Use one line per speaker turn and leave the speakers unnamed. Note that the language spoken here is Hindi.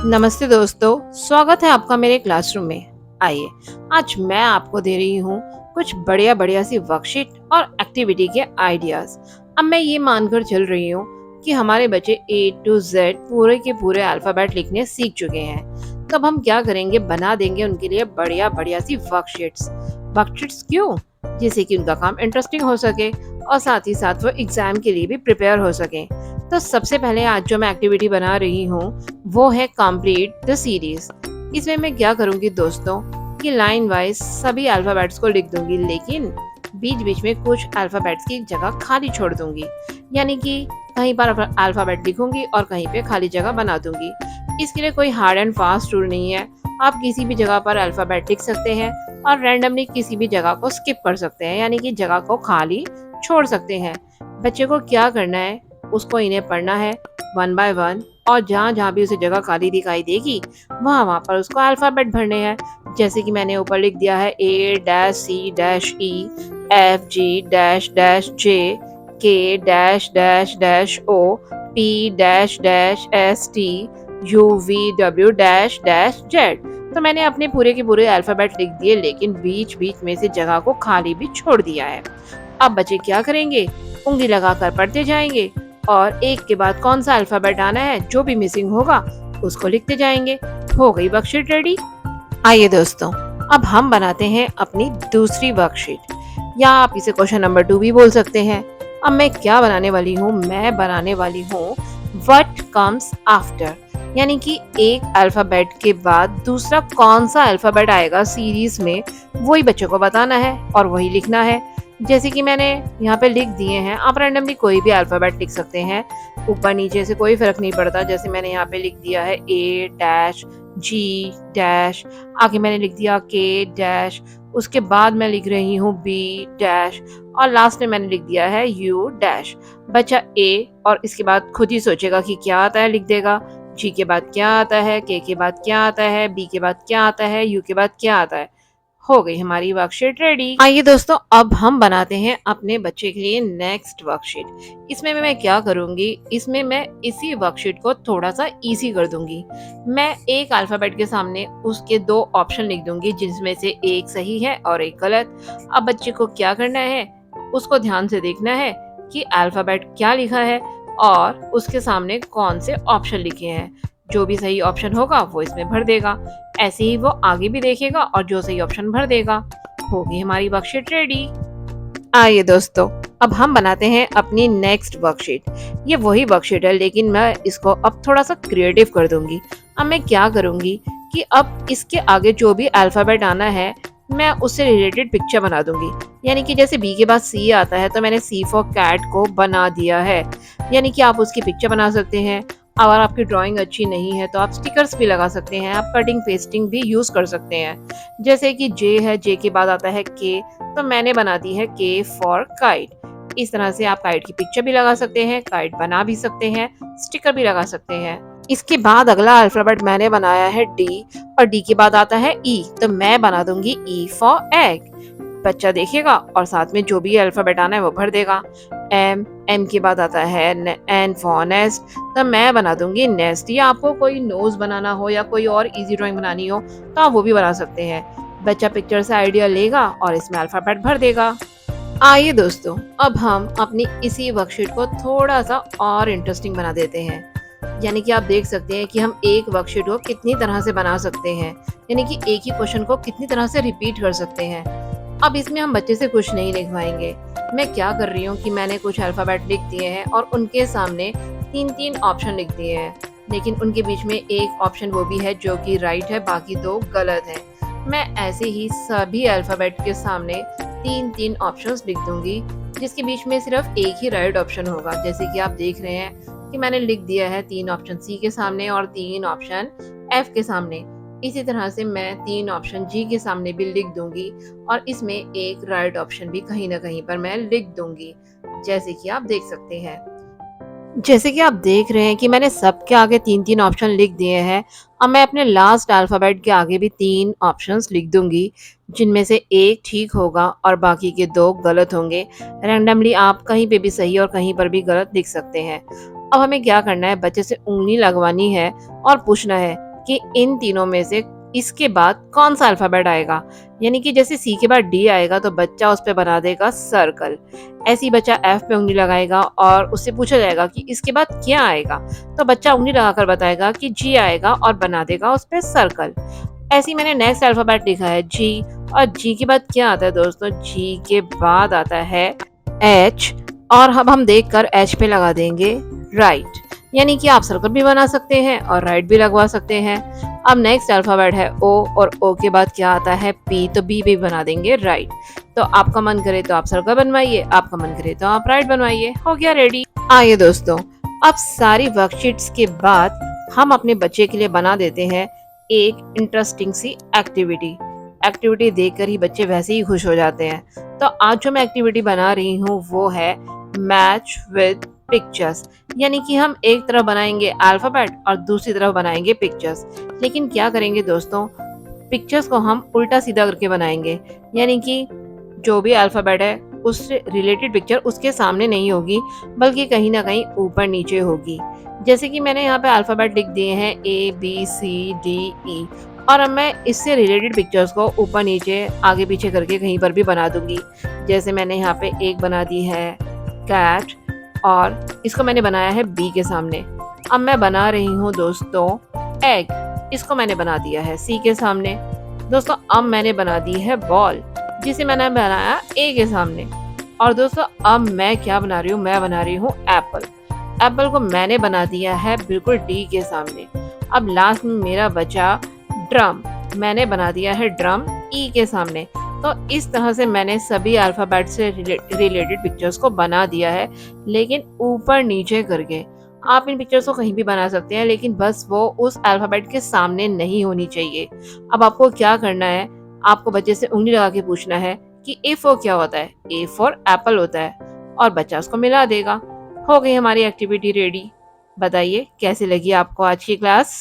नमस्ते दोस्तों, स्वागत है आपका मेरे क्लासरूम में। आइए, आज मैं आपको दे रही हूँ कुछ बढ़िया बढ़िया सी वर्कशीट और एक्टिविटी के आइडियाज। अब मैं ये मानकर चल रही हूँ कि हमारे बच्चे ए टू जेड पूरे के पूरे अल्फाबेट लिखने सीख चुके हैं। तब हम क्या करेंगे, बना देंगे उनके लिए बढ़िया बढ़िया सी वर्कशीट्स। वर्कशीट्स क्यों? जिससे कि उनका काम इंटरेस्टिंग हो सके और साथ ही साथ वो एग्जाम के लिए भी प्रिपेयर हो सके। तो सबसे पहले आज जो मैं एक्टिविटी बना रही हूँ वो है कंप्लीट द सीरीज। इसमें मैं क्या करूंगी दोस्तों कि लाइन वाइज सभी अल्फाबेट्स को लिख दूंगी, लेकिन बीच बीच में कुछ अल्फाबेट्स की जगह खाली छोड़ दूंगी। यानी कि कहीं पर अल्फाबेट लिखूंगी और कहीं पे खाली जगह बना दूंगी। इसके लिए कोई हार्ड एंड फास्ट रूल नहीं है। आप किसी भी जगह पर अल्फाबेट लिख सकते हैं और रैंडमली किसी भी जगह को स्किप कर सकते हैं, यानी कि जगह को खाली छोड़ सकते हैं। बच्चे को क्या करना है, उसको इन्हें पढ़ना है वन बाय वन, और जहाँ जहाँ भी उसे जगह खाली दिखाई देगी वहाँ वहाँ पर उसको अल्फाबेट भरने हैं। जैसे कि मैंने ऊपर लिख दिया है A dash C dash E F G dash dash J K dash dash dash O P dash dash S T U V W dash dash Z. तो मैंने अपने पूरे के पूरे अल्फाबेट लिख दिए, लेकिन बीच बीच में से जगह को खाली भी छोड़ दिया है। अब बच्चे क्या करेंगे, उंगली लगाकर पढ़ते जाएंगे और एक के बाद कौन सा अल्फाबेट आना है, जो भी मिसिंग होगा उसको लिखते जाएंगे। हो गई वर्कशीट रेडी। आइए दोस्तों, अब हम बनाते हैं अपनी दूसरी वर्कशीट, या आप इसे क्वेश्चन नंबर 2 भी बोल सकते हैं। अब मैं क्या बनाने वाली हूँ, मैं बनाने वाली हूँ व्हाट कम्स आफ्टर, यानी कि एक अल्फाबेट के बाद दूसरा कौन सा अल्फाबेट आएगा सीरीज में, वही बच्चों को बताना है और वही लिखना है। जैसे कि मैंने यहाँ पे लिख दिए हैं, आप रैंडमली कोई भी अल्फाबेट लिख सकते हैं, ऊपर नीचे से कोई फर्क नहीं पड़ता। जैसे मैंने यहाँ पे लिख दिया है ए डैश जी डैश, आगे मैंने लिख दिया के डैश, उसके बाद मैं लिख रही हूँ बी डैश, और लास्ट में मैंने लिख दिया है यू डैश। बच्चा ए और इसके बाद खुद ही सोचेगा कि क्या आता है, लिख देगा। जी के बाद क्या आता है, के बाद क्या आता है, बी के बाद क्या आता है, यू के बाद क्या आता है। हो गई हमारी वर्कशीट रेडी। आइए दोस्तों, अब हम बनाते हैं अपने बच्चे के लिए नेक्स्ट वर्कशीट। इसमें मैं क्या करूंगी, इसमें मैं इसी वर्कशीट को थोड़ा सा इजी कर दूंगी। मैं एक अल्फाबेट के सामने उसके 2 ऑप्शन लिख दूंगी, जिसमें से एक सही है और एक गलत। अब बच्चे को क्या करना है, उसको ध्यान से देखना है कि अल्फाबेट क्या लिखा है और उसके सामने कौन से ऑप्शन लिखे हैं। जो भी सही ऑप्शन होगा वो इसमें भर देगा। ऐसे ही वो आगे भी देखेगा और जो सही ऑप्शन भर देगा। होगी हमारी वर्कशीट रेडी। आइए दोस्तों, अब हम बनाते हैं अपनी नेक्स्ट वर्कशीट। ये वही वर्कशीट है, लेकिन मैं इसको अब थोड़ा सा क्रिएटिव कर दूंगी। अब मैं क्या करूंगी कि अब इसके आगे जो भी अल्फाबेट आना है, मैं उससे रिलेटेड पिक्चर बना दूंगी। यानी कि जैसे बी के बाद सी आता है, तो मैंने सी फॉर कैट को बना दिया है। यानी कि आप उसकी पिक्चर बना सकते हैं। अगर आपकी ड्राइंग अच्छी नहीं है तो आप स्टिकर्स भी लगा सकते हैं, आप कटिंग पेस्टिंग भी यूज कर सकते हैं। जैसे कि जे है, जे के बाद आता है के, तो मैंने बना दी है के फॉर काइट। इस तरह से आप काइट की पिक्चर भी लगा सकते हैं, काइट बना भी सकते हैं, स्टिकर भी लगा सकते हैं। इसके बाद अगला अल्फाबेट मैंने बनाया है डी, और डी के बाद आता है ई, तो मैं बना दूंगी ई फॉर एग। बच्चा देखेगा और साथ में जो भी अल्फाबेट आना है वो भर देगा। एम, एम के बाद आता है एन फॉर नेस्ट, तो मैं बना दूंगी नेस्ट। या आपको कोई नोज बनाना हो या कोई और इजी ड्राइंग बनानी हो तो आप वो भी बना सकते हैं। बच्चा पिक्चर से आइडिया लेगा और इसमें अल्फाबेट भर देगा। आइए दोस्तों, अब हम अपनी इसी वर्कशीट को थोड़ा सा और इंटरेस्टिंग बना देते हैं। यानी कि आप देख सकते हैं कि हम एक वर्कशीट को कितनी तरह से बना सकते हैं, यानी कि एक ही क्वेश्चन को कितनी तरह से रिपीट कर सकते हैं। अब इसमें हम बच्चे से कुछ नहीं लिखवाएंगे। मैं क्या कर रही हूँ कि मैंने कुछ अल्फाबेट लिख दिए हैं और उनके सामने 3-3 ऑप्शन लिख दिए हैं, लेकिन उनके बीच में एक ऑप्शन वो भी है जो कि राइट है, बाकी 2 गलत है। मैं ऐसे ही सभी अल्फाबेट के सामने 3-3 ऑप्शंस लिख दूंगी, जिसके बीच में सिर्फ एक ही राइट ऑप्शन होगा। जैसे कि आप देख रहे हैं कि मैंने लिख दिया है 3 ऑप्शन सी के सामने और 3 ऑप्शन एफ के सामने। इसी तरह से मैं 3 ऑप्शन जी के सामने भी लिख दूंगी और इसमें एक राइट ऑप्शन भी कहीं ना कहीं पर मैं लिख दूंगी, जैसे कि आप देख सकते हैं। जैसे कि आप देख रहे हैं कि मैंने सबके आगे 3-3 ऑप्शन लिख दिए हैं। अब मैं अपने लास्ट अल्फाबेट के आगे भी 3 ऑप्शंस लिख दूंगी, जिनमें से एक ठीक होगा और बाकी के 2 गलत होंगे। रैंडमली आप कहीं पे भी सही और कहीं पर भी गलत लिख सकते हैं। अब हमें क्या करना है, बच्चे से उंगली लगवानी है और पूछना है कि इन तीनों में से इसके बाद कौन सा अल्फ़ाबेट आएगा। यानी कि जैसे सी के बाद डी आएगा तो बच्चा उस पे बना देगा सर्कल। ऐसे ही बच्चा एफ पे उँगली लगाएगा और उससे पूछा जाएगा कि इसके बाद क्या आएगा? तो बच्चा उँगली लगाकर बताएगा कि जी आएगा और बना देगा उस पे सर्कल। ऐसे ही मैंने नेक्स्ट अल्फ़ाबेट लिखा है जी, और जी के बाद क्या आता है दोस्तों? जी के बाद आता है एच, और अब हम देखकर एच पे लगा देंगे राइट। यानी कि आप सर्कल भी बना सकते हैं और राइट भी लगवा सकते हैं। अब नेक्स्ट अल्फ़ाबेट है ओ, और ओ के बाद क्या आता है? पी, तो बी भी बना देंगे राइट। तो आपका मन करे तो आप सर्कल बनवाइए, आपका मन करे तो आप राइट बनवाइए। हो गया रेडी। आइए दोस्तों, अब सारी वर्कशीट्स के बाद हम अपने बच्चे के लिए बना देते हैं एक इंटरेस्टिंग सी एक्टिविटी। एक्टिविटी देखकर ही बच्चे वैसे ही खुश हो जाते हैं। तो आज जो मैं एक्टिविटी बना रही हूँ वो है मैच विद पिक्चर्स। यानी कि हम एक तरफ बनाएंगे अल्फाबेट और दूसरी तरफ बनाएंगे पिक्चर्स। लेकिन क्या करेंगे दोस्तों, पिक्चर्स को हम उल्टा सीधा करके बनाएंगे। यानी कि जो भी अल्फाबेट है उससे रिलेटेड पिक्चर उसके सामने नहीं होगी, बल्कि कहीं ना कहीं ऊपर नीचे होगी। जैसे कि मैंने यहाँ पे अल्फाबेट लिख दिए हैं A B C D E, और अब मैं इससे रिलेटेड पिक्चर्स को ऊपर नीचे आगे पीछे करके कहीं पर भी बना दूंगी। जैसे मैंने यहाँ पे एक बना दी है कैट, और इसको मैंने बनाया है बी के सामने। अब मैं बना रही हूँ दोस्तों एग, इसको मैंने बना दिया है सी के सामने। दोस्तों अब मैंने बना दी है बॉल, जिसे मैंने बनाया ए के सामने। और दोस्तों अब मैं क्या बना रही हूँ? मैं बना रही हूँ एप्पल। एप्पल को मैंने बना दिया है बिल्कुल डी के सामने। अब लास्ट में मेरा बचा ड्रम, मैंने बना दिया है ड्रम ई के सामने। तो इस तरह से मैंने सभी अल्फ़ाबेट से रिलेटेड पिक्चर्स को बना दिया है, लेकिन ऊपर नीचे करके। आप इन पिक्चर्स को कहीं भी बना सकते हैं, लेकिन बस वो उस अल्फ़ाबेट के सामने नहीं होनी चाहिए। अब आपको क्या करना है, आपको बच्चे से उँगली लगा के पूछना है कि ए फॉर क्या होता है? ए फॉर एप्पल होता है, और बच्चा उसको मिला देगा। हो गई हमारी एक्टिविटी रेडी। बताइए कैसी लगी आपको आज की क्लास?